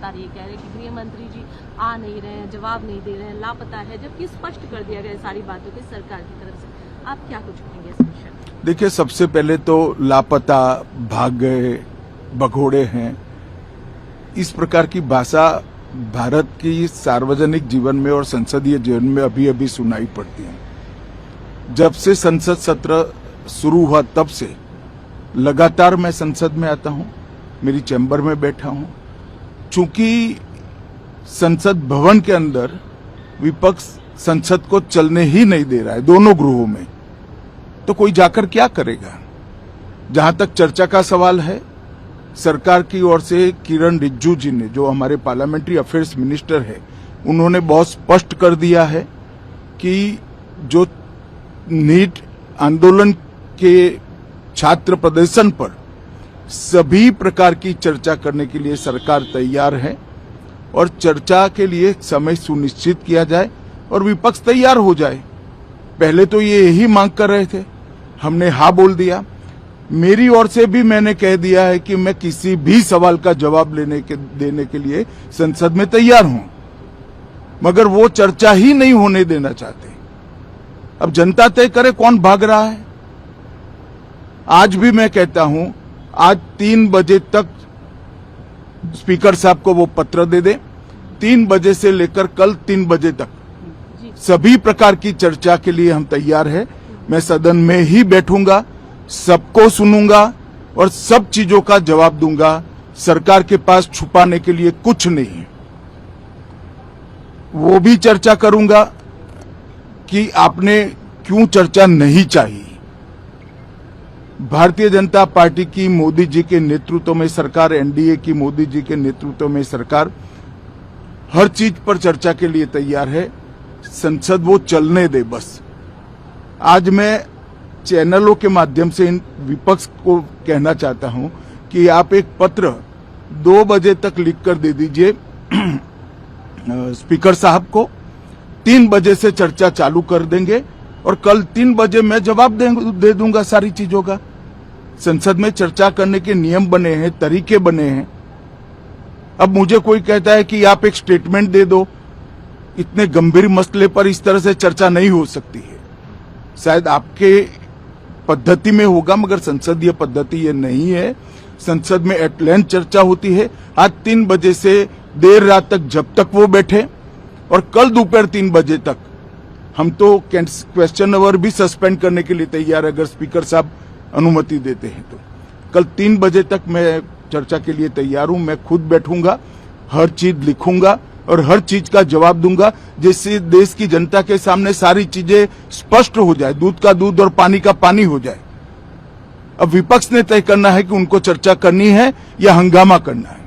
लगातार ये कह रहे हैं कि गृह मंत्री जी आ नहीं रहे हैं, जवाब नहीं दे रहे हैं, लापता है, जबकि स्पष्ट कर दिया गया सारी बातों की सरकार की तरफ से। आप क्या कुछ कहेंगे इस विषय में? देखिए, सबसे पहले तो लापता, भाग गए, भगोड़े हैं, इस प्रकार की भाषा भारत की सार्वजनिक जीवन में और संसदीय जीवन में अभी अभी सुनाई पड़ती है। जब से संसद सत्र शुरू हुआ तब से लगातार मैं संसद में आता हूं, मेरी चैम्बर में बैठा हूं। चूंकि संसद भवन के अंदर विपक्ष संसद को चलने ही नहीं दे रहा है, दोनों गृहों में, तो कोई जाकर क्या करेगा। जहां तक चर्चा का सवाल है, सरकार की ओर से किरण रिजिजू जी ने, जो हमारे पार्लियामेंट्री अफेयर्स मिनिस्टर है, उन्होंने बहुत स्पष्ट कर दिया है कि जो नीट आंदोलन के छात्र प्रदर्शन पर सभी प्रकार की चर्चा करने के लिए सरकार तैयार है और चर्चा के लिए समय सुनिश्चित किया जाए और विपक्ष तैयार हो जाए। पहले तो ये यही मांग कर रहे थे, हमने हाँ बोल दिया। मेरी ओर से भी मैंने कह दिया है कि मैं किसी भी सवाल का जवाब देने के लिए संसद में तैयार हूं, मगर वो चर्चा ही नहीं होने देना चाहते। अब जनता तय करे कौन भाग रहा है। आज भी मैं कहता हूं, आज 3 बजे तक स्पीकर साहब को वो पत्र दे दे। 3 बजे से लेकर कल 3 बजे तक सभी प्रकार की चर्चा के लिए हम तैयार हैं। मैं सदन में ही बैठूंगा, सबको सुनूंगा और सब चीजों का जवाब दूंगा। सरकार के पास छुपाने के लिए कुछ नहीं है। वो भी चर्चा करूंगा कि आपने क्यों चर्चा नहीं चाहिए। भारतीय जनता पार्टी की मोदी जी के नेतृत्व में सरकार, एनडीए की मोदी जी के नेतृत्व में सरकार हर चीज पर चर्चा के लिए तैयार है। संसद वो चलने दे बस। आज मैं चैनलों के माध्यम से इन विपक्ष को कहना चाहता हूं कि आप एक पत्र 2 बजे तक लिखकर दे दीजिए स्पीकर साहब को। 3 बजे से चर्चा चालू कर देंगे और कल 3 बजे मैं जवाब दे दूंगा सारी चीजों का। संसद में चर्चा करने के नियम बने हैं, तरीके बने हैं। अब मुझे कोई कहता है कि आप एक स्टेटमेंट दे दो, इतने गंभीर मसले पर इस तरह से चर्चा नहीं हो सकती है। शायद आपके पद्धति में होगा, मगर संसदीय पद्धति ये नहीं है। संसद में एट लेंथ चर्चा होती है। आज 3 बजे से देर रात तक, जब तक वो बैठे, और कल दोपहर 3 बजे तक हम तो क्वेश्चन आवर भी सस्पेंड करने के लिए तैयार है, अगर स्पीकर साहब अनुमति देते हैं तो। कल 3 बजे तक मैं चर्चा के लिए तैयार हूं। मैं खुद बैठूंगा, हर चीज लिखूंगा और हर चीज का जवाब दूंगा, जिससे देश की जनता के सामने सारी चीजें स्पष्ट हो जाए, दूध का दूध और पानी का पानी हो जाए। अब विपक्ष ने तय करना है कि उनको चर्चा करनी है या हंगामा करना है।